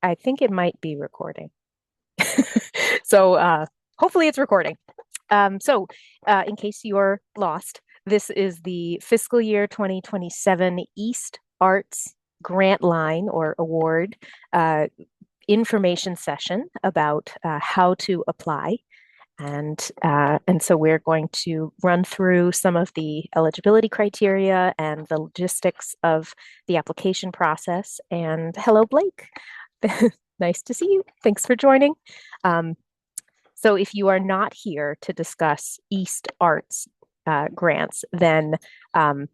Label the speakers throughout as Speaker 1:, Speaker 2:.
Speaker 1: I think it might be recording. So hopefully it's recording. In case you're lost, this is the fiscal year 2027 East Arts Grant Line or Award uh, information session about how to apply. And so we're going to run through some of the eligibility criteria and the logistics of the application process. And hello, Blake. Nice to see you. Thanks for joining. Um, so if you are not here to discuss East Arts grants, then um,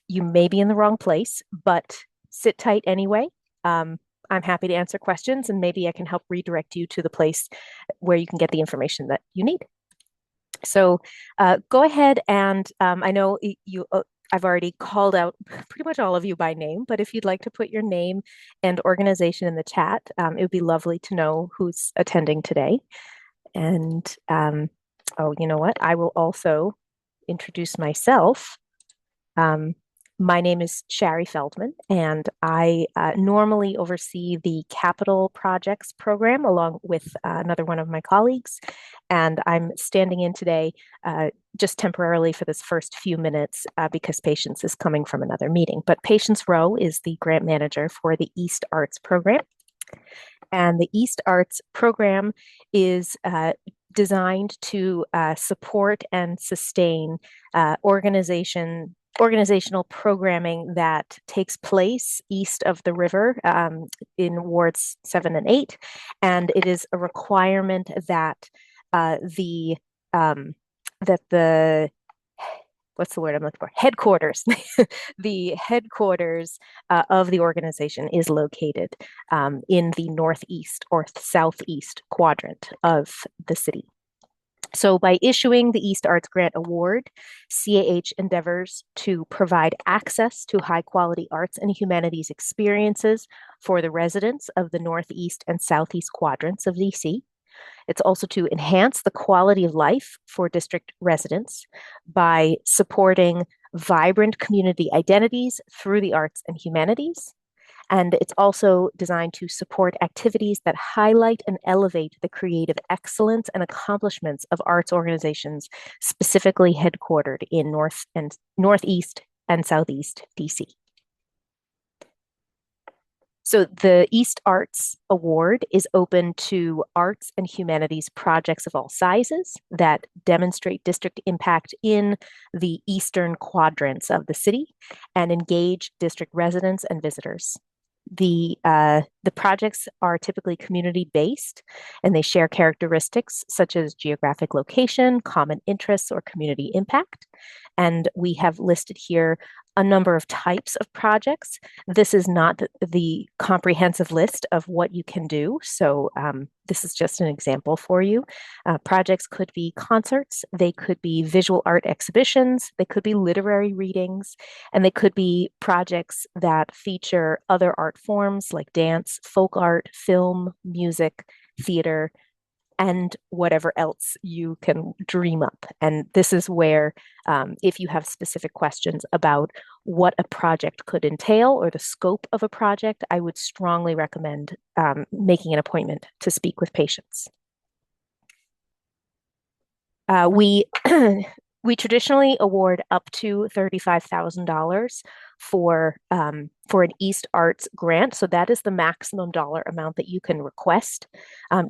Speaker 1: you may be in the wrong place, but sit tight anyway. Um, I'm happy to answer questions and maybe I can help redirect you to the place where you can get the information that you need. So go ahead and I know I've already called out pretty much all of you by name, but if you'd like to put your name and organization in the chat, it would be lovely to know who's attending today. And oh, you know what? I will also introduce myself. Um, my name is Shari Feldman, and I normally oversee the capital projects program along with another one of my colleagues. And I'm standing in today just temporarily for this first few minutes because Patience is coming from another meeting. But Patience Rowe is the grant manager for the East Arts program. And the East Arts program is designed to support and sustain organizational programming that takes place east of the river in wards 7 and 8, and it is a requirement that the that the what's the word I'm looking for? Headquarters. The headquarters of the organization is located in the northeast or southeast quadrant of the city. So by issuing the East Arts Grant Award, CAH endeavors to provide access to high quality arts and humanities experiences for the residents of the Northeast and Southeast quadrants of DC. It's also to enhance the quality of life for district residents by supporting vibrant community identities through the arts and humanities. And it's also designed to support activities that highlight and elevate the creative excellence and accomplishments of arts organizations specifically headquartered in Northeast and Southeast DC. So the East Arts Award is open to arts and humanities projects of all sizes that demonstrate district impact in the eastern quadrants of the city and engage district residents and visitors. The projects are typically community based and they share characteristics such as geographic location, common interests, or community impact. And we have listed here a number of types of projects. This is not the comprehensive list of what you can do. So this is just an example for you. Projects could be concerts, they could be visual art exhibitions, they could be literary readings, and they could be projects that feature other art forms like dance, folk art, film, music, theater, and whatever else you can dream up. And this is where, if you have specific questions about what a project could entail or the scope of a project, I would strongly recommend making an appointment to speak with Patience. We we traditionally award up to $35,000 for an East Arts grant. So that is the maximum dollar amount that you can request.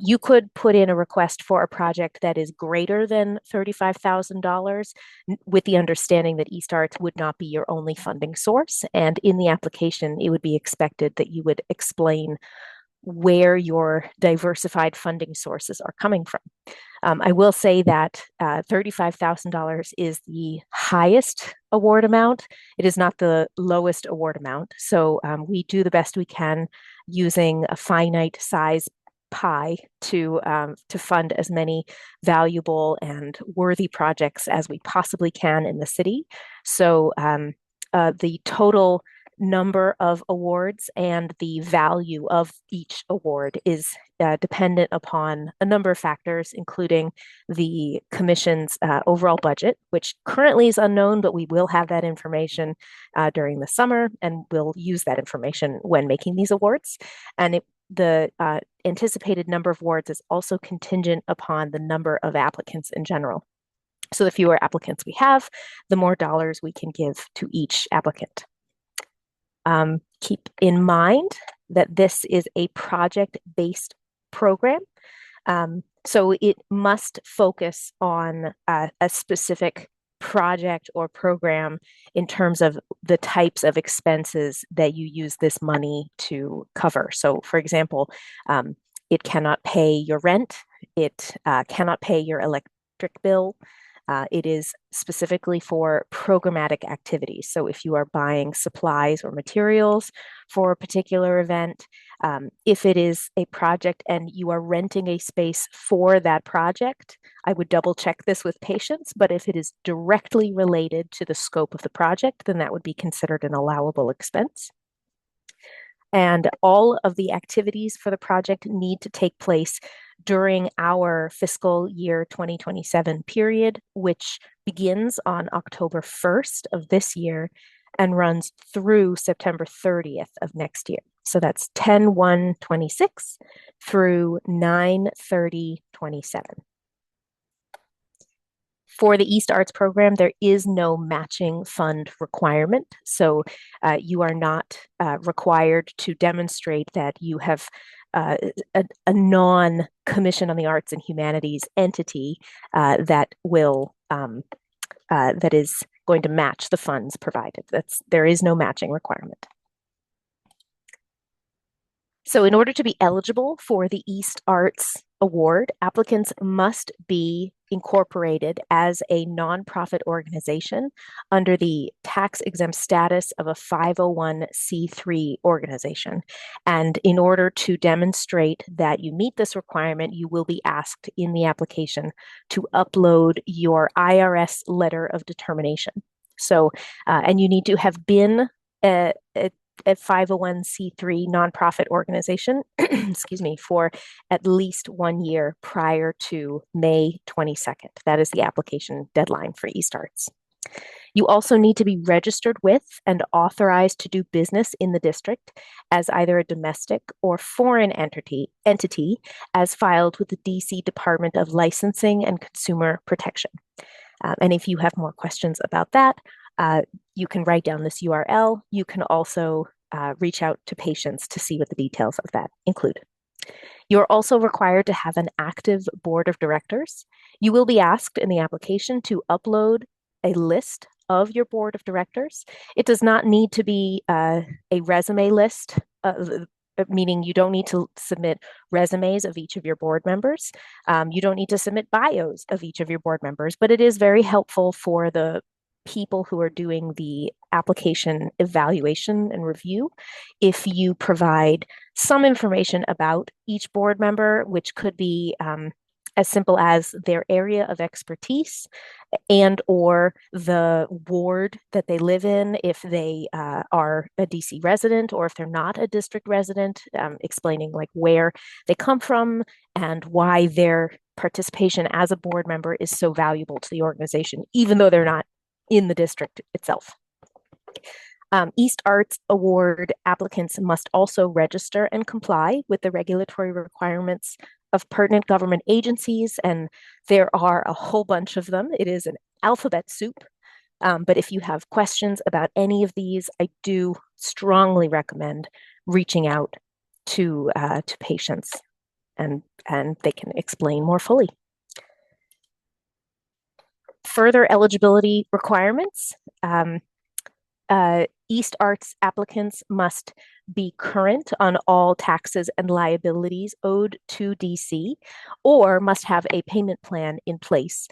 Speaker 1: You could put in a request for a project that is greater than $35,000 with the understanding that East Arts would not be your only funding source. And in the application, it would be expected that you would explain where your diversified funding sources are coming from. I will say that $35,000 is the highest award amount. It is not the lowest award amount. So we do the best we can using a finite size pie to fund as many valuable and worthy projects as we possibly can in the city. So the total number of awards and the value of each award is dependent upon a number of factors, including the commission's overall budget, which currently is unknown, but we will have that information during the summer, and we'll use that information when making these awards. And it the anticipated number of wards is also contingent upon the number of applicants in general. So the fewer applicants we have, the more dollars we can give to each applicant. Keep in mind that this is a project-based program. So it must focus on a specific project or program in terms of the types of expenses that you use this money to cover. So, for example, it cannot pay your rent, it cannot pay your electric bill. It is specifically for programmatic activities. So if you are buying supplies or materials for a particular event, if it is a project and you are renting a space for that project, I would double check this with patients, but if it is directly related to the scope of the project, then that would be considered an allowable expense. And all of the activities for the project need to take place during our fiscal year 2027 period, which begins on October 1st of this year and runs through September 30th of next year. So that's 10/1/26 through 9/30/27. For the East Arts program, there is no matching fund requirement. So you are not required to demonstrate that you have a non-Commission on the Arts and Humanities entity that is going to match the funds provided. There is no matching requirement. So in order to be eligible for the East Arts Award, applicants must be incorporated as a nonprofit organization under the tax-exempt status of a 501c3 organization. And in order to demonstrate that you meet this requirement, you will be asked in the application to upload your IRS letter of determination. So, and you need to have been a 501c3 nonprofit organization, excuse me, for at least 1 year prior to May 22nd. That is the application deadline for East Arts. You also need to be registered with and authorized to do business in the district as either a domestic or foreign entity as filed with the DC Department of Licensing and Consumer Protection. And if you have more questions about that, you can write down this URL. You can also reach out to patients to see what the details of that include. You're also required to have an active board of directors. You will be asked in the application to upload a list of your board of directors. It does not need to be a resume list, meaning you don't need to submit resumes of each of your board members. You don't need to submit bios of each of your board members, but it is very helpful for the people who are doing the application evaluation and review if you provide some information about each board member, which could be as simple as their area of expertise and or the ward that they live in, if they are a DC resident or if they're not a district resident, explaining like where they come from and why their participation as a board member is so valuable to the organization, even though they're not in the district itself. East Arts Award applicants must also register and comply with the regulatory requirements of pertinent government agencies, and there are a whole bunch of them. It is an alphabet soup, but if you have questions about any of these, I do strongly recommend reaching out to patients, and they can explain more fully. Further eligibility requirements. East Arts applicants must be current on all taxes and liabilities owed to DC, or must have a payment plan in place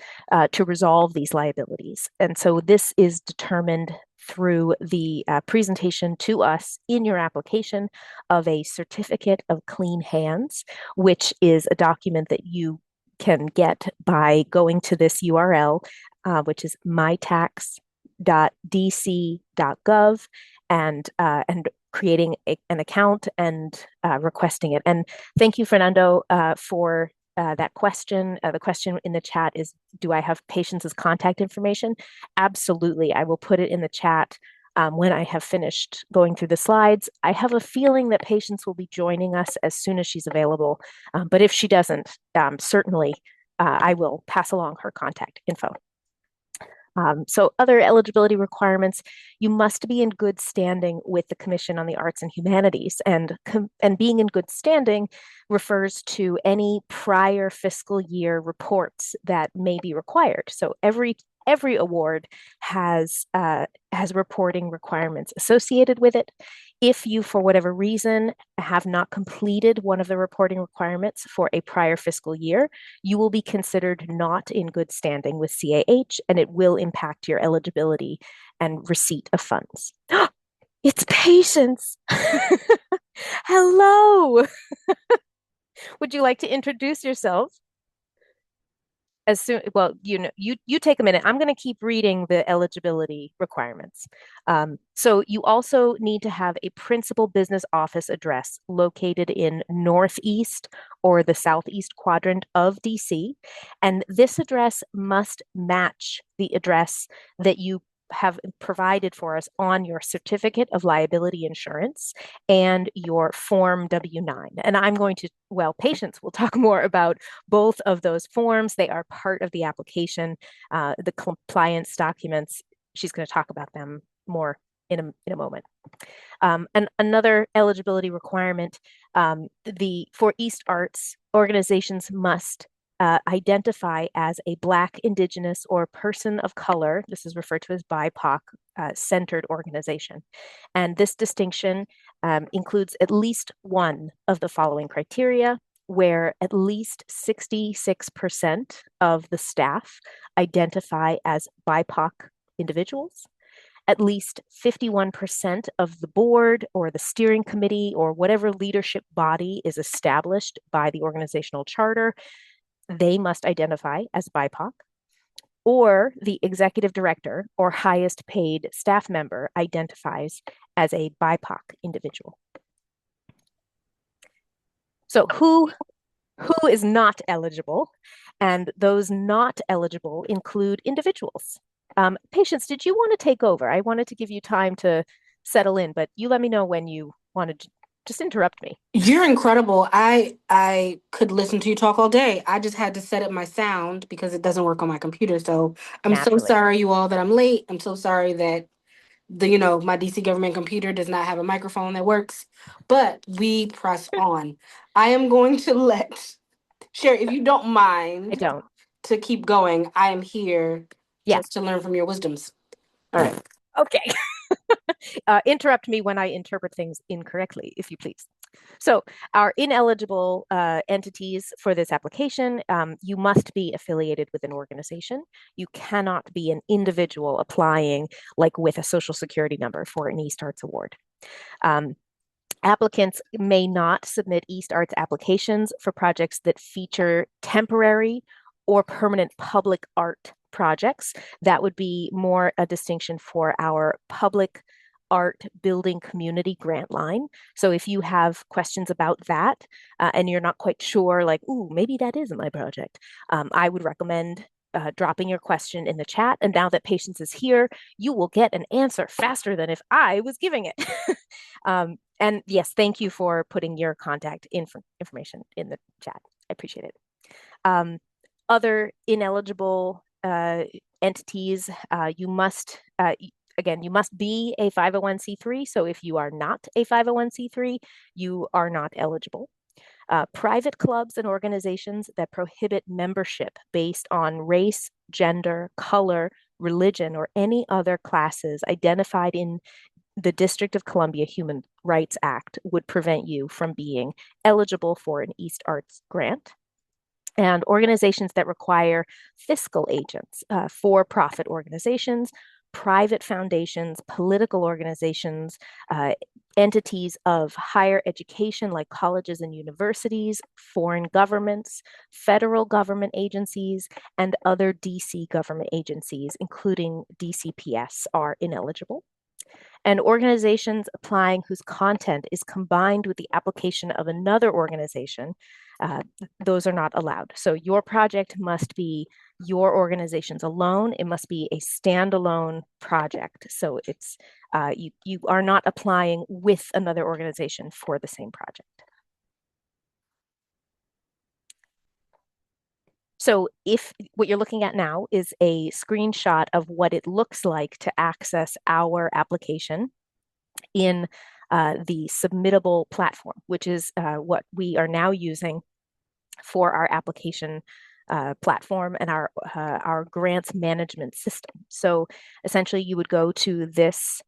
Speaker 1: to resolve these liabilities. And so this is determined through the presentation to us in your application of a certificate of clean hands, which is a document that you can get by going to this URL, which is mytax.dc.gov, and creating an account and requesting it. And thank you, Fernando, for that question. The question in the chat is, do I have patients' contact information? Absolutely. I will put it in the chat when I have finished going through the slides. I have a feeling that Patience will be joining us as soon as she's available. But if she doesn't, certainly I will pass along her contact info. So other eligibility requirements, you must be in good standing with the Commission on the Arts and Humanities. And being in good standing refers to any prior fiscal year reports that may be required. So every award has reporting requirements associated with it. If you, for whatever reason, have not completed one of the reporting requirements for a prior fiscal year, you will be considered not in good standing with CAH, and it will impact your eligibility and receipt of funds. It's Patience. Hello. Would you like to introduce yourself? As soon, well, you take a minute. I'm going to keep reading the eligibility requirements. So you also need to have a principal business office address located in Northeast or the Southeast quadrant of DC. And this address must match the address that you have provided for us on your certificate of liability insurance and your Form W-9. And I'm going to, well, Patience will talk more about both of those forms. They are part of the application, the compliance documents. She's going to talk about them more in a moment. And another eligibility requirement, for East Arts, organizations must identify as a Black, Indigenous, or person of color. This is referred to as BIPOC centered organization. And this distinction includes at least one of the following criteria, where at least 66% of the staff identify as BIPOC individuals. At least 51% of the board or the steering committee or whatever leadership body is established by the organizational charter, they must identify as BIPOC, or the executive director or highest paid staff member identifies as a BIPOC individual. So who is not eligible? And those not eligible include individuals. Patience, did you want to take over? I wanted to give you time to settle in, but you let me know when you wanted to just interrupt me.
Speaker 2: You're incredible. I could listen to you talk all day. I just had to set up my sound because it doesn't work on my computer. So I'm so
Speaker 1: Naturally.
Speaker 2: sorry, you all, that I'm late. I'm so sorry that my DC government computer does not have a microphone that works. But we press on. I am going to let Sherry, if you don't
Speaker 1: I
Speaker 2: mind,
Speaker 1: don't.
Speaker 2: to keep going. I am here
Speaker 1: Yeah.
Speaker 2: just to learn from your wisdoms. All right.
Speaker 1: Okay. Interrupt me when I interpret things incorrectly, if you please. So our ineligible entities for this application, you must be affiliated with an organization. You cannot be an individual applying like with a social security number for an East Arts Award. Applicants may not submit East Arts applications for projects that feature temporary or permanent public art projects. That would be more a distinction for our public art building community grant line. So if you have questions about that and you're not quite sure, like, ooh, maybe that is my project, I would recommend dropping your question in the chat. And now that Patience is here, you will get an answer faster than if I was giving it. And yes, thank you for putting your contact information in the chat. I appreciate it. Other ineligible entities, you must be a 501c3. So if you are not a 501c3, you are not eligible. Private clubs and organizations that prohibit membership based on race, gender, color, religion, or any other classes identified in the District of Columbia Human Rights Act would prevent you from being eligible for an East Arts grant. And organizations that require fiscal agents, for-profit organizations, private foundations, political organizations, entities of higher education like colleges and universities, foreign governments, federal government agencies, and other DC government agencies, including DCPS, are ineligible. And organizations applying whose content is combined with the application of another organization, those are not allowed. So your project must be your organization's alone. It must be a standalone project. So it's you are not applying with another organization for the same project. So if what you're looking at now is a screenshot of what it looks like to access our application in the submittable platform, which is what we are now using for our application platform and our grants management system. So essentially, you would go to this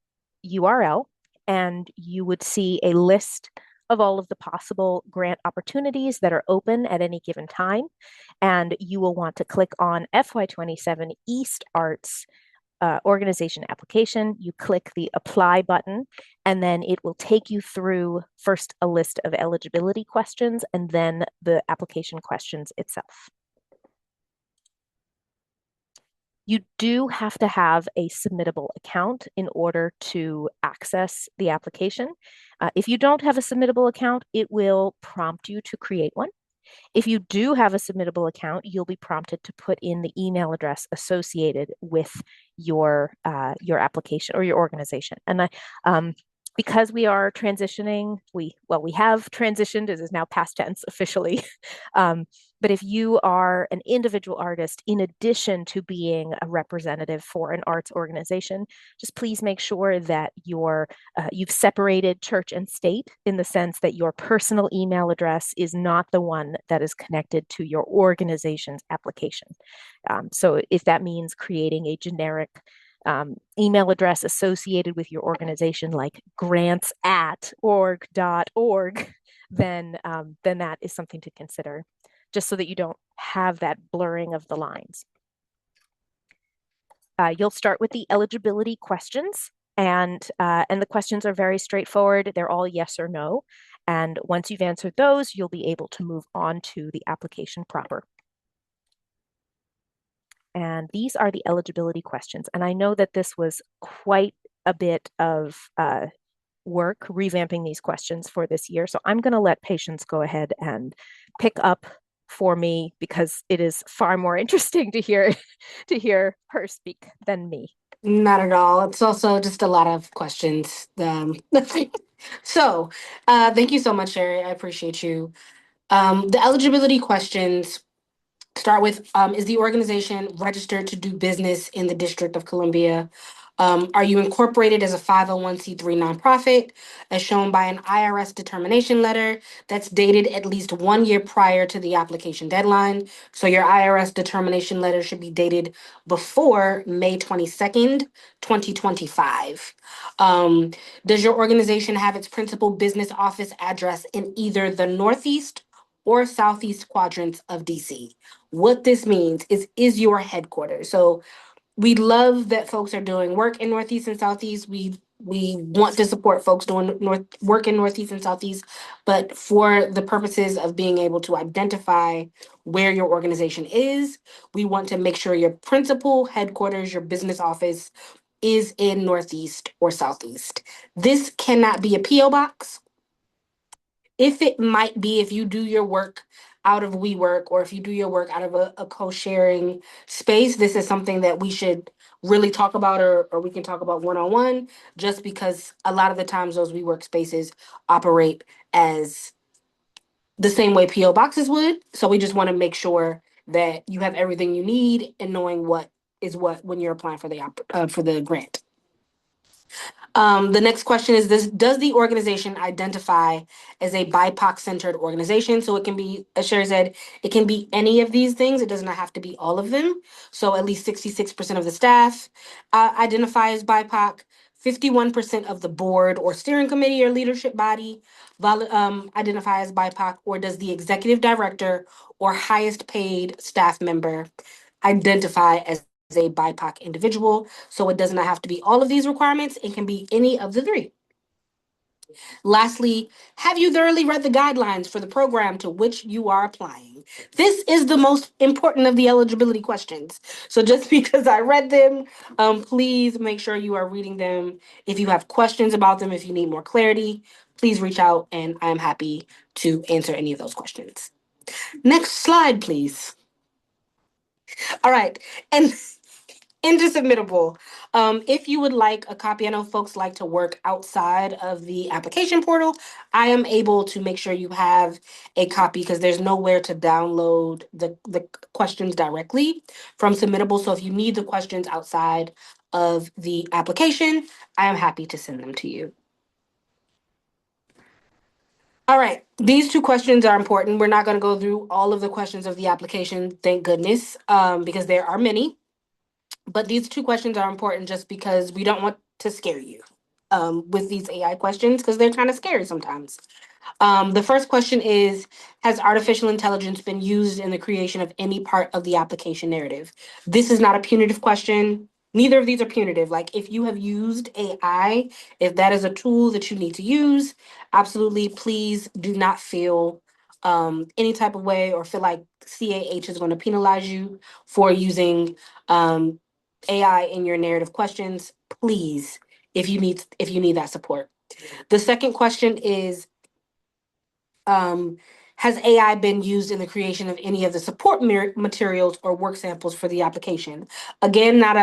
Speaker 1: URL and you would see a list of all of the possible grant opportunities that are open at any given time. And you will want to click on FY27 East Arts organization application. You click the apply button, and then it will take you through first a list of eligibility questions and then the application questions itself. You do have to have a submittable account in order to access the application. If you don't have a submittable account, it will prompt you to create one. If you do have a submittable account, you'll be prompted to put in the email address associated with your application or your organization. And because we are transitioning, we have transitioned. It is now past tense officially. But if you are an individual artist, in addition to being a representative for an arts organization, just please make sure that you've separated church and state in the sense that your personal email address is not the one that is connected to your organization's application. So if that means creating a generic email address associated with your organization, like grants@org.org, then that is something to consider, just so that you don't have that blurring of the lines. You'll start with the eligibility questions, and the questions are very straightforward. They're all yes or no. And once you've answered those, you'll be able to move on to the application proper. And these are the eligibility questions. And I know that this was quite a bit of work revamping these questions for this year. So I'm going to let Patience go ahead and pick up for me because it is far more interesting to hear her speak than me.
Speaker 2: Not at all. It's also just a lot of questions. So, thank you so much, Sherry. I appreciate you. The eligibility questions start with, is the organization registered to do business in the District of Columbia? Are you incorporated as a 501c3 nonprofit, as shown by an IRS determination letter that's dated at least 1 year prior to the application deadline? So your IRS determination letter should be dated before May 22nd, 2025. Does your organization have its principal business office address in either the Northeast or Southeast quadrants of DC? What this means is your headquarters. So we love that folks are doing work in Northeast and Southeast. We want to support folks doing work in Northeast and Southeast, but for the purposes of being able to identify where your organization is, we want to make sure your principal headquarters, your business office, is in Northeast or Southeast. This cannot be a PO box. If it might be, if you do your work out of WeWork or if you do your work out of a co-sharing space, this is something that we should really talk about, or we can talk about one-on-one, just because a lot of the times those WeWork spaces operate as the same way PO boxes would. So we just want to make sure that you have everything you need and knowing what is what when you're applying for the grant. The next question is this: does the organization identify as a BIPOC-centered organization? So it can be, as Sherry said, it can be any of these things. It does not have to be all of them. So at least 66% of the staff identify as BIPOC. 51% of the board or steering committee or leadership body identify as BIPOC, or does the executive director or highest paid staff member identify as a BIPOC individual? So it does not have to be all of these requirements. It can be any of the three. Lastly, have you thoroughly read the guidelines for the program to which you are applying? This is the most important of the eligibility questions. So just because I read them, please make sure you are reading them. If you have questions about them, if you need more clarity, please reach out and I'm happy to answer any of those questions. Next slide, please. All right. And intersubmittable. If you would like a copy, I know folks like to work outside of the application portal. I am able to make sure you have a copy because there's nowhere to download the questions directly from Submittable. So if you need the questions outside of the application, I am happy to send them to you. All right, these two questions are important. We're not going to go through all of the questions of the application, thank goodness, because there are many. But these two questions are important just because we don't want to scare you with these AI questions because they're kind of scary sometimes. The first question is, has artificial intelligence been used in the creation of any part of the application narrative? This is not a punitive question. Neither of these are punitive. Like, if you have used AI, if that is a tool that you need to use, absolutely, please do not feel any type of way or feel like CAH is going to penalize you for using um, AI in your narrative questions. Please, if you need that support. The second question is, um, has AI been used in the creation of any of the support materials or work samples for the application? Again, not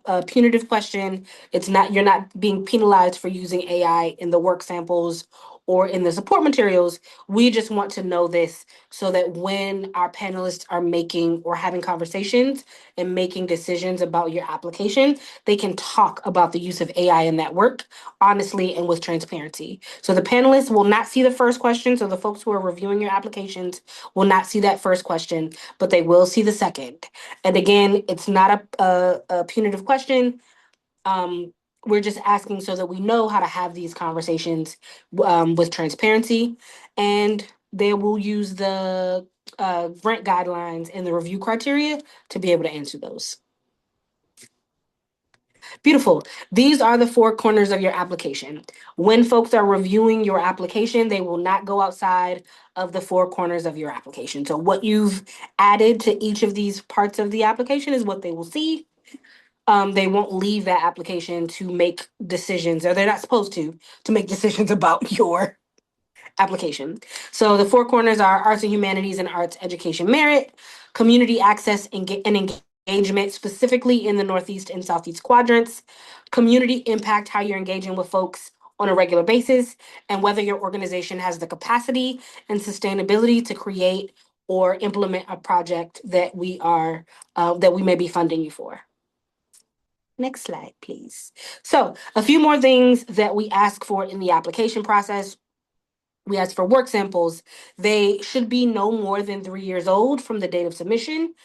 Speaker 2: a punitive question. It's not, you're not being penalized for using AI in the work samples or in the support materials. We just want to know this so that when our panelists are making or having conversations and making decisions about your application, they can talk about the use of AI in that work honestly and with transparency. So the panelists will not see the first question. So the folks who are reviewing your applications will not see that first question, but they will see the second. And again, it's not a punitive question. Um, we're just asking so that we know how to have these conversations with transparency, and they will use the grant guidelines and the review criteria to be able to answer those. Beautiful. These are the four corners of your application. When folks are reviewing your application, they will not go outside of the four corners of your application. So, what you've added to each of these parts of the application is what they will see. They won't leave that application to make decisions, or they're not supposed to make decisions about your application. So the four corners are arts and humanities and arts education merit, community access and engagement, specifically in the Northeast and Southeast quadrants, community impact, how you're engaging with folks on a regular basis, and whether your organization has the capacity and sustainability to create or implement a project that we may be funding you for. Next slide, please. So, a few more things that we ask for in the application process. We ask for work samples. They should be no more than 3 years old from the date of submission.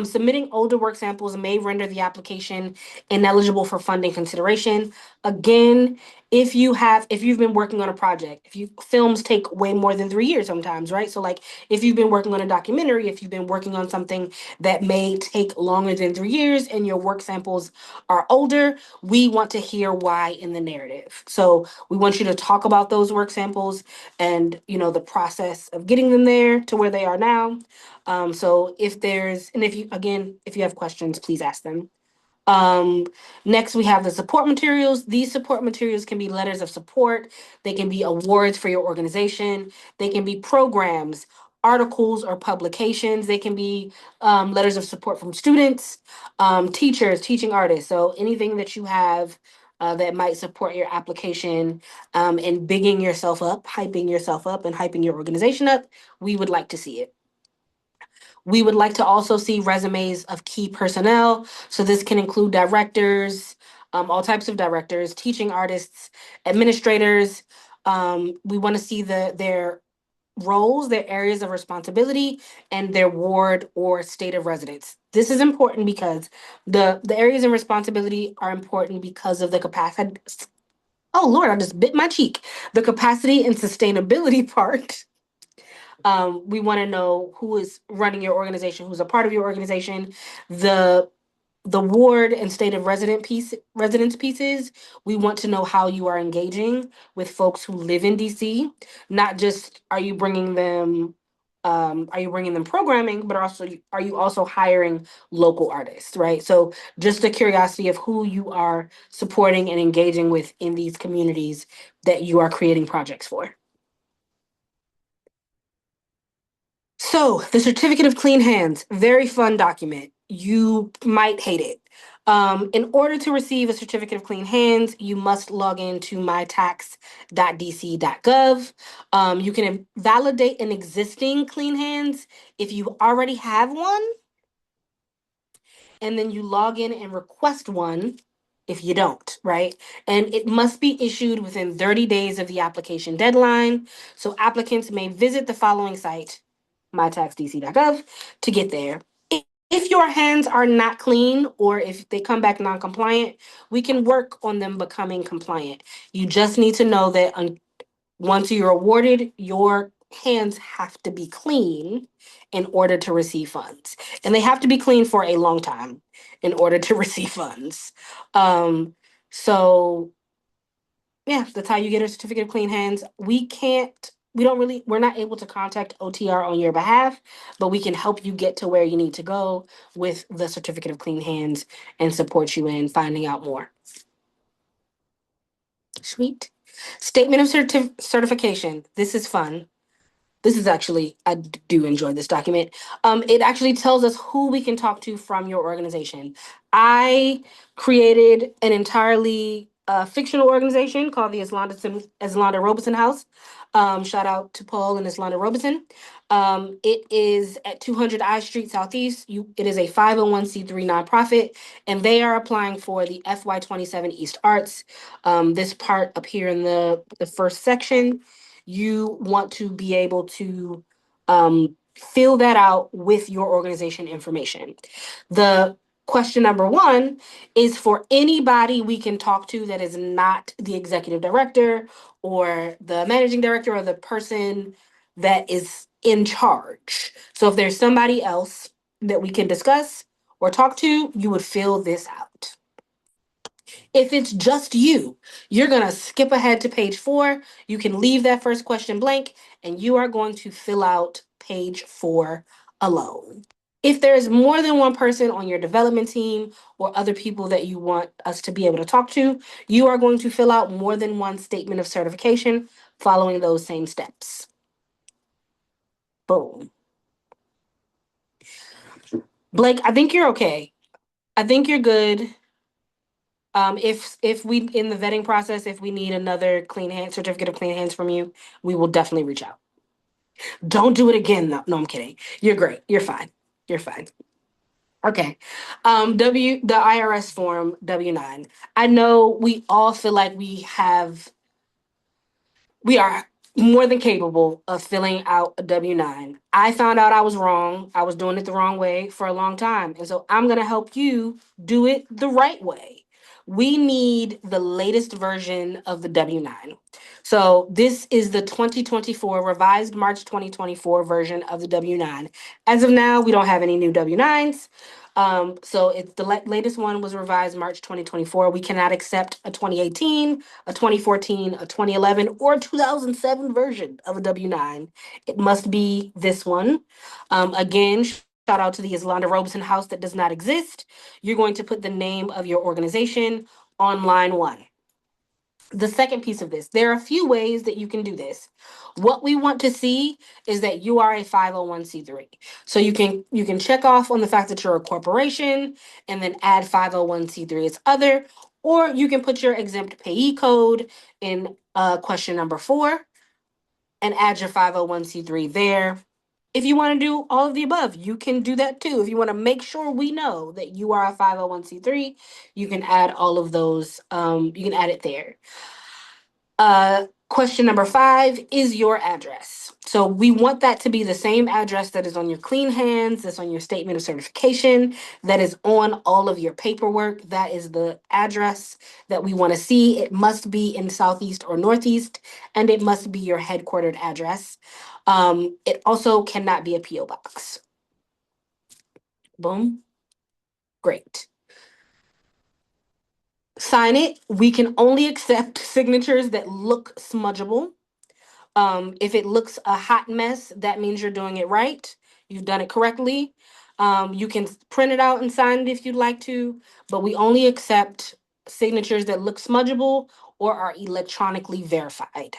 Speaker 2: Submitting older work samples may render the application ineligible for funding consideration. Again, if you've been working on a project, if you films take way more than 3 years sometimes, right? So like if you've been working on a documentary, if you've been working on something that may take longer than 3 years and your work samples are older, we want to hear why in the narrative. So we want you to talk about those work samples and the process of getting them there to where they are now. So if you have questions, please ask them. um, Next, we have the support materials. These support materials can be letters of support, they can be awards for your organization, they can be programs, articles, or publications. They can be letters of support from students, teachers, teaching artists. So anything that you have that might support your application and bigging yourself up, hyping yourself up, and hyping your organization up, we would like to see it. We would like to also see resumes of key personnel. So this can include directors, all types of directors, teaching artists, administrators. We want to see their roles, their areas of responsibility, and their ward or state of residence. This is important because the areas of responsibility are important because of the capacity. Oh Lord, I just bit my cheek. The capacity and sustainability part. We want to know who is running your organization, who's a part of your organization, the the ward and state of residence pieces. We want to know how you are engaging with folks who live in DC. Not just are you bringing them programming, but also are you also hiring local artists, right? So just the curiosity of who you are supporting and engaging with in these communities that you are creating projects for. So, the Certificate of Clean Hands, very fun document. you might hate it. In order to receive a certificate of clean hands, you must log into mytax.dc.gov. You can validate an existing clean hands if you already have one, and then you log in and request one if you don't, right? And it must be issued within 30 days of the application deadline. So applicants may visit the following site, mytaxdc.gov, to get there. If your hands are not clean or if they come back non-compliant, we can work on them becoming compliant. You just need to know that once you're awarded, your hands have to be clean in order to receive funds. And they have to be clean for a long time in order to receive funds. Um, so yeah, that's how you get a certificate of clean hands. We're not able to contact OTR on your behalf, but we can help you get to where you need to go with the certificate of clean hands and support you in finding out more. Sweet. Statement of certification. This is fun. This is actually, I do enjoy this document. It actually tells us who we can talk to from your organization. I created an entirely fictional organization called the Islanda Robeson House. Shout out to Paul and Islanda Robeson. It is at 200 I Street Southeast. It is a 501c3 nonprofit, and they are applying for the FY27 East Arts. This part up here in the first section, you want to be able to fill that out with your organization information. The question number one is for anybody we can talk to that is not the executive director or the managing director or the person that is in charge. So if there's somebody else that we can discuss or talk to, you would fill this out. If it's just you, you're going to skip ahead to page 4. You can leave that first question blank and you are going to fill out page 4 alone. If there is more than one person on your development team or other people that you want us to be able to talk to, you are going to fill out more than one statement of certification following those same steps. Boom. Blake, I think you're okay. I think you're good. If we in the vetting process, if we need another clean hand certificate of clean hands from you, we will definitely reach out. Don't do it again. No, I'm kidding. You're great. You're fine. You're fine. Okay. The IRS form W-9. I know we all feel like we are more than capable of filling out a W-9. I found out I was wrong. I was doing it the wrong way for a long time. And so I'm going to help you do it the right way. We need the latest version of the W-9. So this is the 2024 revised March 2024 version of the W-9. As of now, we don't have any new W-9s. So it's the latest one was revised March 2024. We cannot accept a 2018, a 2014, a 2011, or a 2007 version of a W-9. It must be this one. Again, shout out to the Islanda Robeson House that does not exist. You're going to put the name of your organization on line 1. The second piece of this, there are a few ways that you can do this. What we want to see is that you are a 501c3. So you can check off on the fact that you're a corporation and then add 501c3 as other, or you can put your exempt payee code in question number 4 and add your 501c3 there. If you want to do all of the above, you can do that too. If you want to make sure we know that you are a 501c3, you can add all of those. You can add it there. Question number 5 is your address. So we want that to be the same address that is on your clean hands, that's on your statement of certification, that is on all of your paperwork. That is the address that we want to see. It must be in Southeast or Northeast, and it must be your headquartered address. It also cannot be a P.O. box. Boom. Great. Sign it. We can only accept signatures that look smudgeable. If it looks a hot mess, that means you're doing it right. You've done it correctly. You can print it out and sign it if you'd like to, but we only accept signatures that look smudgeable or are electronically verified.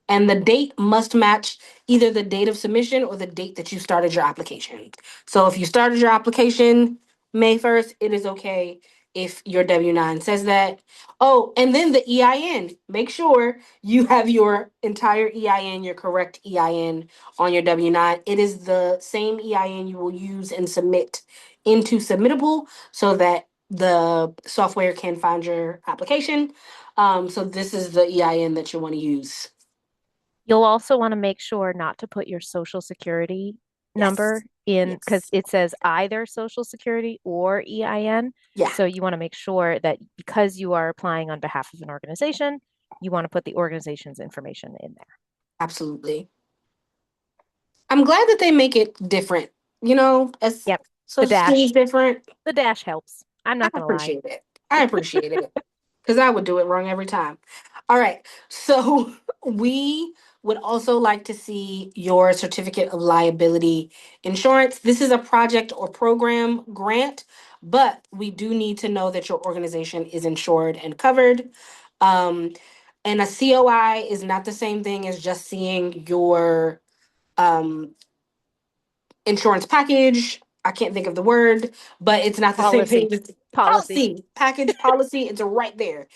Speaker 2: And the date must match either the date of submission or the date that you started your application. So if you started your application May 1st, it is okay if your W 9 says that. Oh, and then the EIN. Make sure you have your entire EIN, your correct EIN on your W 9. It is the same EIN you will use and submit into Submittable so that the software can find your application. So this is the EIN that you want to use.
Speaker 1: You'll also want to make sure not to put your social security
Speaker 2: Yes.
Speaker 1: number in because
Speaker 2: Yes.
Speaker 1: it says either social security or EIN.
Speaker 2: Yeah,
Speaker 1: So you want to make sure that because you are applying on behalf of an organization, you want to put the organization's information in there.
Speaker 2: absolutely. I'm glad that they make it different, as
Speaker 1: Yep. The
Speaker 2: social security is
Speaker 1: dash.
Speaker 2: different.
Speaker 1: The dash helps. I'm
Speaker 2: I
Speaker 1: not gonna lie.
Speaker 2: appreciate it. I appreciate it because I would do it wrong every time. All right. So we would also like to see your certificate of liability insurance. This is a project or program grant, but we do need to know that your organization is insured and covered. Um, and a COI is not the same thing as just seeing your um, insurance package. I can't think of the word, but it's not the same
Speaker 1: Policy.
Speaker 2: thing as
Speaker 1: Policy.
Speaker 2: policy, package, policy. It's right there.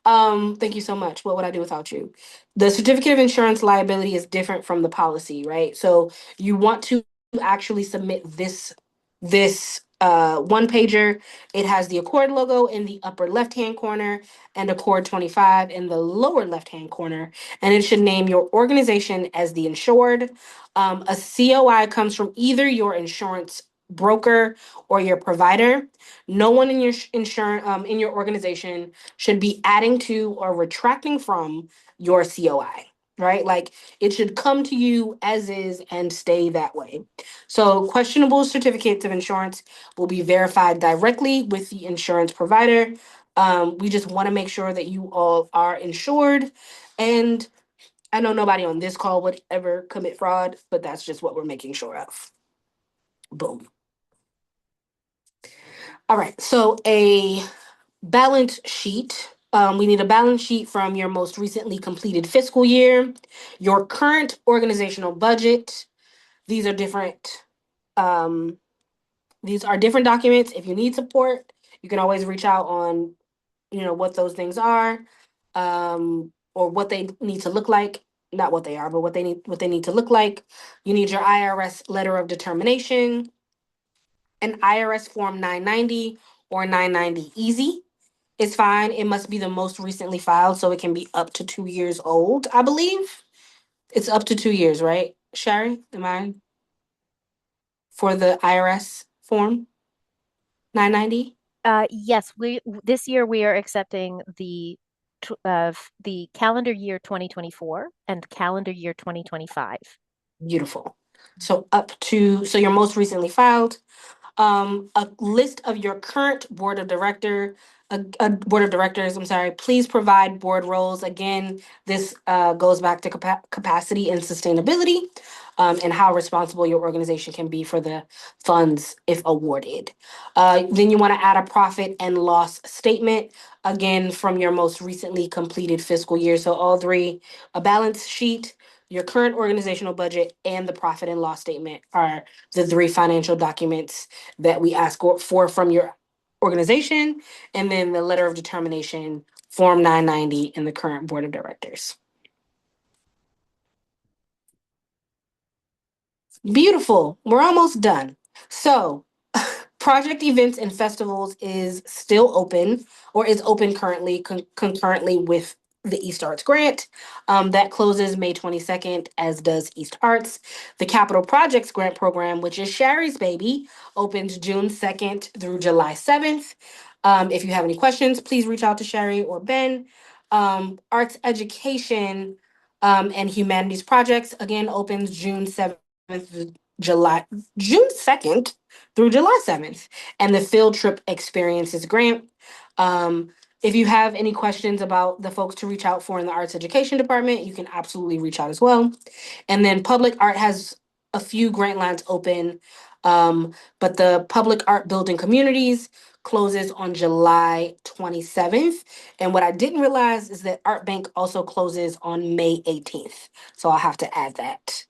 Speaker 2: Thank you so much. What would I do without you? The certificate of insurance liability is different from the policy, right? So you want to actually submit this one pager. It has the Accord logo in the upper left hand corner and Accord 25 in the lower left hand corner, and it should name your organization as the insured. A COI comes from either your insurance broker or your provider. No one in your insurance in your organization should be adding to or retracting from your COI. Right? Like it should come to you as is and stay that way. So, questionable certificates of insurance will be verified directly with the insurance provider. We just want to make sure that you all are insured. And I know nobody on this call would ever commit fraud, but that's just what we're making sure of. Boom. All right. So, a balance sheet. We need a balance sheet from your most recently completed fiscal year, your current organizational budget. These are different. Um, these are different documents. If you need support, you can always reach out on, what those things are, or what they need to look like. Not what they are, but what they need to look like. You need your IRS letter of determination, an IRS form 990 or 990 easy. It's fine. It must be the most recently filed, so it can be up to 2 years old, I believe. It's up to 2 years, right? Sherry, am I for the IRS form 990?
Speaker 1: Yes, we this year we are accepting the calendar year 2024 and calendar year 2025.
Speaker 2: Beautiful. So your most recently filed, a list of your current board of directors. I'm sorry. Please provide board roles. Again, this goes back to capacity and sustainability, and how responsible your organization can be for the funds if awarded. Then you want to add a profit and loss statement, again from your most recently completed fiscal year. So all three, a balance sheet, your current organizational budget, and the profit and loss statement are the three financial documents that we ask for from your organization, and then the letter of determination, Form 990, in the current board of directors. Beautiful. We're almost done. So, Project Events and Festivals is still open, or is open currently, concurrently with the East Arts grant. That closes May 22nd, as does East Arts. The Capital Projects Grant Program, which is Sherry's baby, opens June 2nd through July 7th. If you have any questions, please reach out to Sherry or Ben. Arts Education and Humanities Projects, again, opens July June 2nd through July 7th, and the Field Trip Experiences Grant. Um, if you have any questions about the folks to reach out for in the Arts Education Department, you can absolutely reach out as well. And then Public Art has a few grant lines open, but the Public Art Building Communities closes on July 27th. And what I didn't realize is that Art Bank also closes on May 18th. So I'll have to add that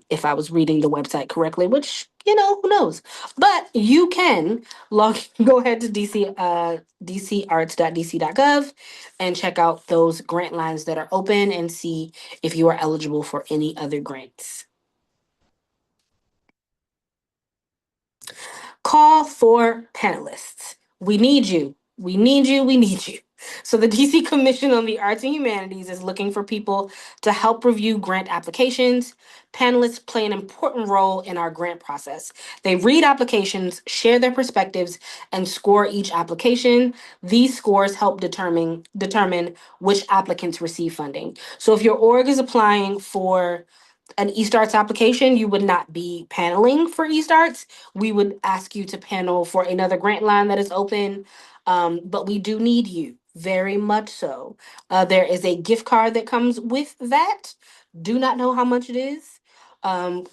Speaker 2: if I was reading the website correctly, which, who knows? But you can go ahead to dcarts.dc.gov and check out those grant lines that are open and see if you are eligible for any other grants. Call for panelists. We need you. We need you. We need you. So, the DC Commission on the Arts and Humanities is looking for people to help review grant applications. Panelists play an important role in our grant process. They read applications, share their perspectives, and score each application. These scores help determine which applicants receive funding. So, if your org is applying for an eStarts application, you would not be paneling for eStarts. We would ask you to panel for another grant line that is open. But we do need you very much so. There is a gift card that comes with that. Do not know how much it is.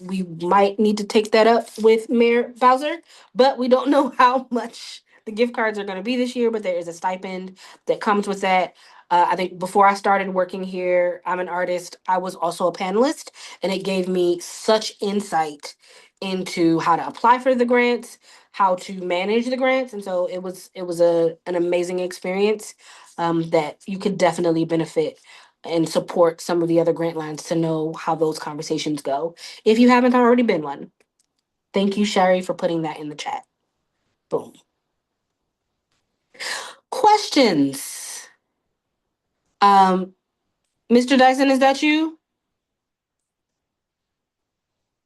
Speaker 2: We might need to take that up with Mayor Bowser, but we don't know how much the gift cards are going to be this year. But there is a stipend that comes with that. I think before I started working here, I'm an artist. I was also a panelist, and it gave me such insight into how to apply for the grants, how to manage the grants, and so it was an amazing experience that you could definitely benefit and support some of the other grant lines to know how those conversations go. If you haven't already been one, thank you, Sherry, for putting that in the chat. Boom. Questions. Um, Mr. Dyson, is that you?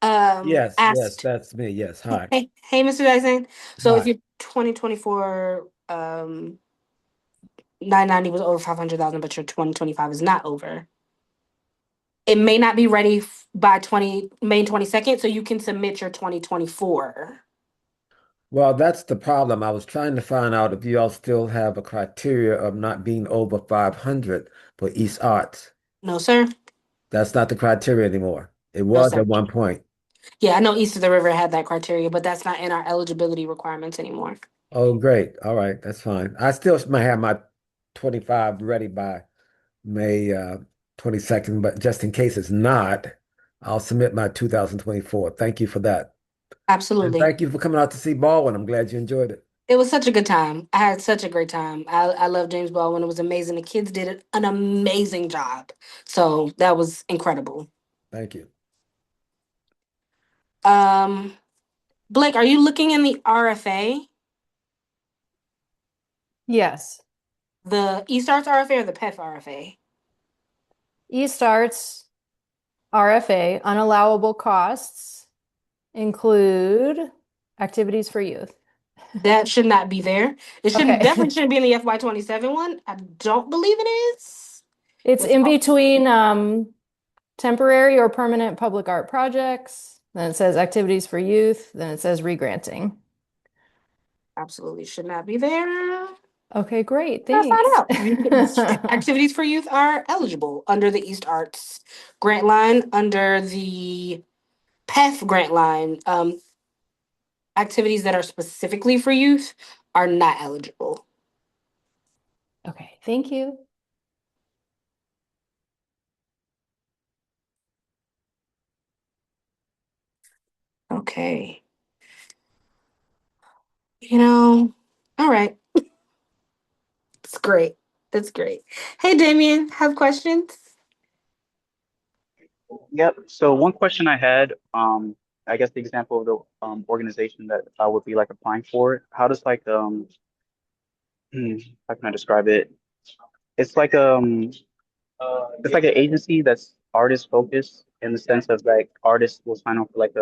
Speaker 3: Yes,
Speaker 2: Asked.
Speaker 3: that's me. Yes. Hi.
Speaker 2: Hey, Mr. Dyson. So if
Speaker 3: Hi.
Speaker 2: your 2024 990 was over 500,000, but your 2025 is not over, it may not be ready by May 22nd, so you can submit your 2024.
Speaker 3: Well, that's the problem. I was trying to find out if you all still have a criteria of not being over 500 for East Arts.
Speaker 2: No, sir.
Speaker 3: That's not the criteria anymore. It
Speaker 2: No,
Speaker 3: was
Speaker 2: sir.
Speaker 3: at one point.
Speaker 2: Yeah, I know East of the River had that criteria, but that's not in our eligibility requirements anymore.
Speaker 3: Oh, great. All right. That's fine. I still might have my 25 ready by May 22nd, but just in case it's not, I'll submit my 2024. Thank you for that. And
Speaker 2: Absolutely.
Speaker 3: thank you for coming out to see Baldwin. I'm glad you enjoyed it.
Speaker 2: It was such a good time. I had such a great time. I love James Baldwin. It was amazing. The kids did an amazing job. So that was incredible.
Speaker 3: Thank you.
Speaker 2: Um, Blake, are you looking in the RFA,
Speaker 4: Yes.
Speaker 2: the eStarts RFA or the PEF RFA?
Speaker 4: eStarts RFA unallowable costs include activities for youth.
Speaker 2: That should not be there. It shouldn't
Speaker 4: Okay.
Speaker 2: definitely shouldn't be in the FY27 one. I don't believe it is.
Speaker 4: It's
Speaker 2: With
Speaker 4: in between temporary or permanent public art projects. Then it says activities for youth. Then it says regranting.
Speaker 2: absolutely should not be there.
Speaker 4: Okay, great.
Speaker 2: Gotta find
Speaker 4: Thanks.
Speaker 2: out. Activities for youth are eligible under the East Arts grant line, under the PEF grant line. Activities that are specifically for youth are not eligible.
Speaker 4: Okay, thank you.
Speaker 2: Okay. All right. It's great. That's great. Hey, Damien, have questions?
Speaker 5: Yep. So one question I had, I guess the example of the organization that I would be like applying for, how does like how can I describe it? It's like it's like an agency that's artist focused in the sense of like artists will sign on for like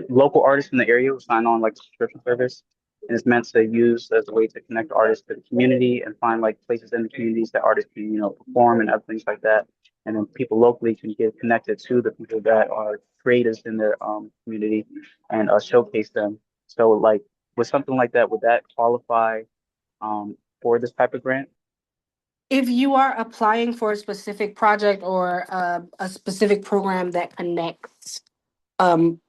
Speaker 5: local artists in the area will sign on like a subscription service, and it's meant to use as a way to connect artists to the community and find like places in the communities that artists can perform and other things like that, and then people locally can get connected to the people that are creators in their community and showcase them. So like with something like that, would that qualify for this type of grant?
Speaker 2: If you are applying for a specific project or a specific program that connects um,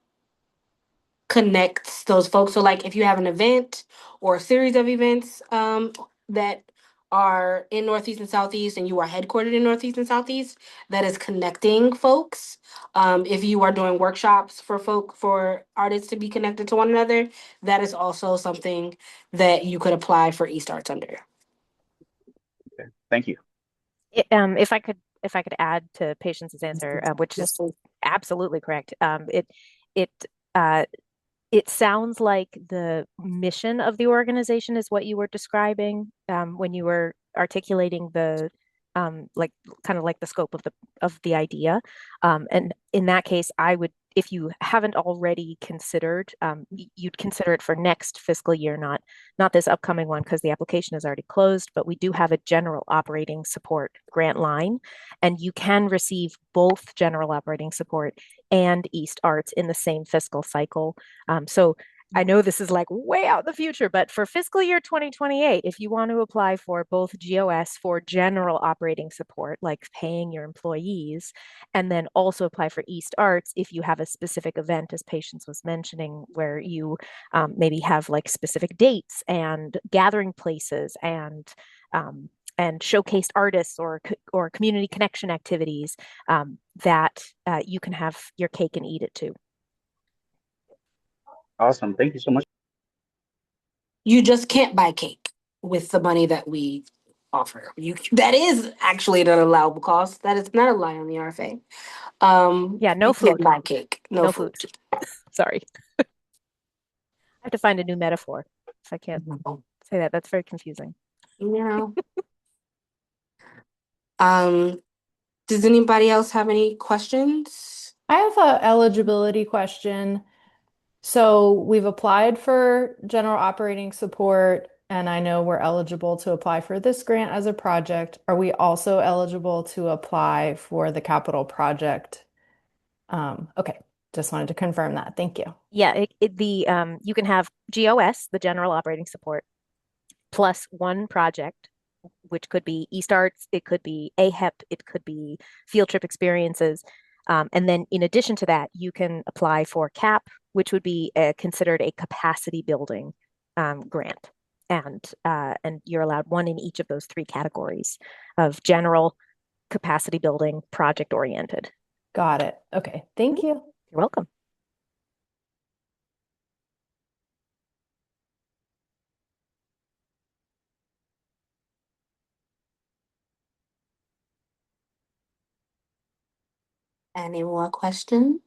Speaker 2: connects those folks. So like if you have an event or a series of events that are in Northeast and Southeast and you are headquartered in Northeast and Southeast, that is connecting folks. If you are doing workshops for artists to be connected to one another, that is also something that you could apply for East Arts under.
Speaker 5: Okay. Thank you.
Speaker 1: If I could add to Patience's answer, which
Speaker 2: Yes,
Speaker 1: is
Speaker 2: please.
Speaker 1: absolutely correct. It uh, it sounds like the mission of the organization is what you were describing when you were articulating the like kind of like the scope of the idea. And in that case, I would, if you haven't already considered, you'd consider it for next fiscal year, not this upcoming one because the application is already closed. But we do have a general operating support grant line, and you can receive both general operating support and East Arts in the same fiscal cycle. So I know this is like way out in the future, but for fiscal year 2028, if you want to apply for both GOS for general operating support, like paying your employees, and then also apply for East Arts if you have a specific event, as Patience was mentioning, where you maybe have like specific dates and gathering places and showcased artists or community connection activities that you can have your cake and eat it too.
Speaker 5: Awesome. Thank you so much.
Speaker 2: You just can't buy cake with the money that we offer. That is actually an allowable cost. That is not a lie on the RFA.
Speaker 1: Yeah, no
Speaker 2: you can't
Speaker 1: food.
Speaker 2: buy cake. No,
Speaker 1: No
Speaker 2: food.
Speaker 1: food. Sorry. I have to find a new metaphor if I can't say that. That's very confusing.
Speaker 2: You know. Does anybody else have any questions?
Speaker 4: I have a eligibility question. So we've applied for general operating support, and I know we're eligible to apply for this grant as a project. Are we also eligible to apply for the capital project? Okay, just wanted to confirm that. Thank you.
Speaker 1: Yeah, you can have GOS, the general operating support, plus one project, which could be East Arts, it could be AHEP, it could be field trip experiences. And then in addition to that, you can apply for CAP, which would be considered a capacity building grant. And you're allowed one in each of those three categories of general, capacity building, project oriented.
Speaker 4: Got it. Okay, thank you.
Speaker 1: You're welcome.
Speaker 2: Any more questions?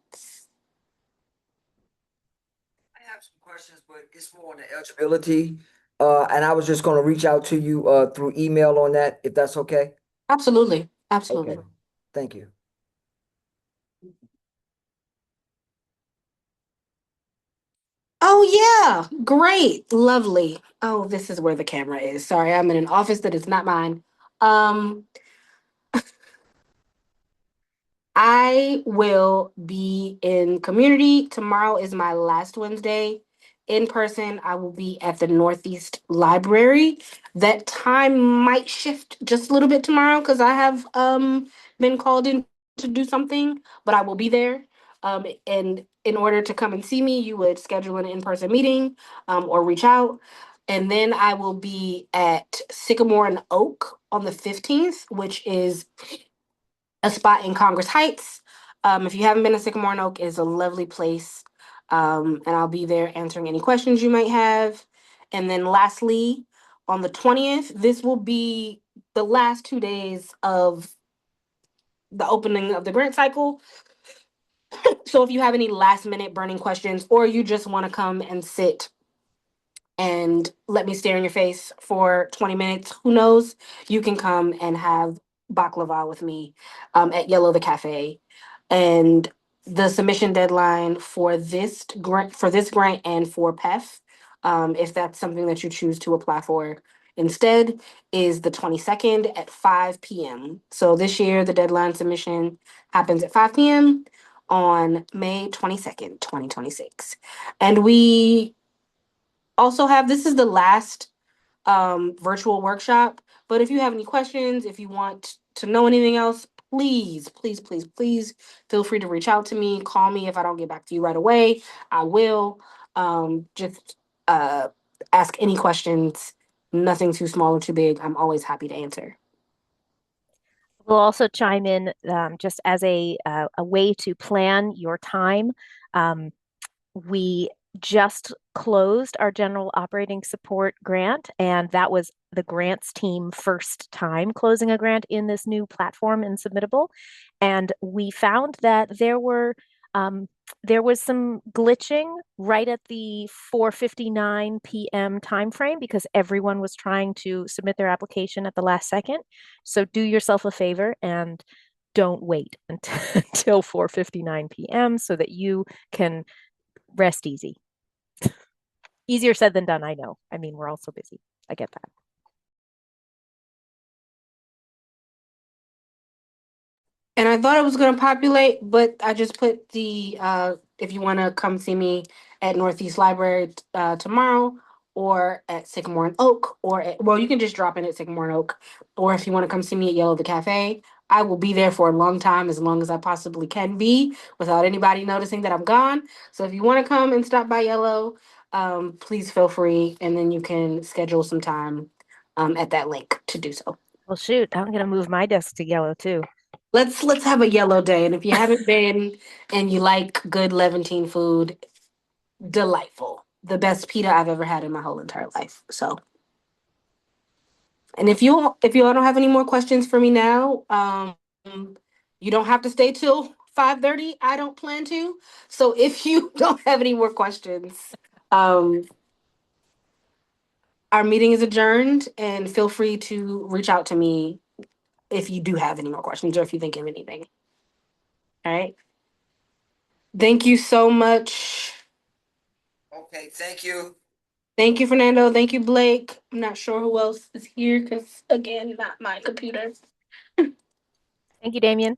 Speaker 6: I have some questions, but it's more on the eligibility. And I was just gonna reach out to you through email on that, if that's okay.
Speaker 2: Absolutely. Absolutely.
Speaker 6: Okay. Thank you.
Speaker 2: Oh yeah, great, lovely. Oh, this is where the camera is. Sorry, I'm in an office that is not mine. Um, I will be in community. Tomorrow is my last Wednesday in person. I will be at the Northeast Library. That time might shift just a little bit tomorrow because I have been called in to do something, but I will be there. And in order to come and see me, you would schedule an in-person meeting or reach out. And then I will be at Sycamore and Oak on the 15th, which is a spot in Congress Heights. If you haven't been to Sycamore and Oak, it's a lovely place. And I'll be there answering any questions you might have. And then lastly, on the 20th, this will be the last 2 days of the opening of the grant cycle. So if you have any last minute burning questions or you just want to come and sit and let me stare in your face for 20 minutes, who knows, you can come and have baklava with me at Yellow the Cafe. And the submission deadline for this grant and for PEF, if that's something that you choose to apply for instead, is the 22nd at 5 p.m. So this year the deadline submission happens at 5 p.m. on May 22nd, 2026. And we also have, this is the last virtual workshop, but if you have any questions, if you want to know anything else, please, please, please, please feel free to reach out to me. Call me if I don't get back to you right away. I will. Just ask any questions. Nothing too small or too big. I'm always happy to answer.
Speaker 1: We'll also chime in just as a way to plan your time. Um, we just closed our general operating support grant, and that was the grants team first time closing a grant in this new platform in Submittable. And we found that there was some glitching right at the 4:59 p.m. timeframe because everyone was trying to submit their application at the last second. So do yourself a favor and don't wait until 4:59 p.m. so that you can rest easy. Easier said than done, I know. I mean, we're all so busy. I get that.
Speaker 2: And I thought it was going to populate, but I just put the if you want to come see me at Northeast Library tomorrow, or at Sycamore and Oak, or well, you can just drop in at Sycamore and Oak, or if you want to come see me at Yellow the Cafe, I will be there for a long as I possibly can be, without anybody noticing that I'm gone. So if you want to come and stop by Yellow, please feel free, and then you can schedule some time at that link to do so.
Speaker 1: Well, shoot, I'm gonna move my desk to yellow too.
Speaker 2: Let's have a yellow day. And if you haven't been and you like good Levantine food, delightful. The best pita I've ever had in my whole entire life. So, and if you all don't have any more questions for me now, you don't have to stay till 5:30. I don't plan to. So if you don't have any more questions, um, our meeting is adjourned, and feel free to reach out to me if you do have any more questions or if you think of anything. All right. Thank you so much.
Speaker 6: Okay, thank you.
Speaker 2: Thank you, Fernando. Thank you, Blake. I'm not sure who else is here because, again, not my computer.
Speaker 1: Thank you, Damien.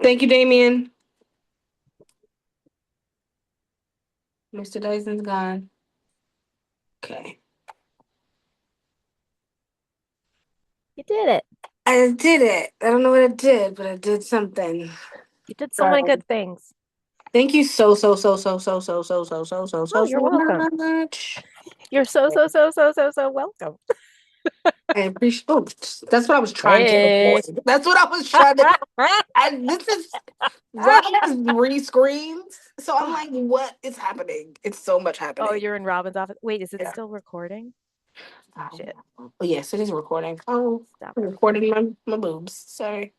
Speaker 2: Thank you, Damien. Mr. Dyson's gone. Okay.
Speaker 1: You did it.
Speaker 2: I did it. I don't know what I did, but I did something.
Speaker 1: You did so many good things.
Speaker 2: Thank you so
Speaker 1: Oh, you're welcome.
Speaker 2: much.
Speaker 1: You're so welcome.
Speaker 2: I appreciate. Oh, that's what I was trying to
Speaker 1: Hey.
Speaker 2: avoid. That's what I was trying to. This is Robin has 3 screens, so I'm like, what is happening? It's so much
Speaker 1: Oh,
Speaker 2: happening.
Speaker 1: you're in Robin's office. Wait, is it
Speaker 2: Yeah.
Speaker 1: still recording? Shit.
Speaker 2: Oh, yes, it is recording. Oh,
Speaker 1: Stop
Speaker 2: I'm
Speaker 1: recording.
Speaker 2: recording my boobs. Sorry.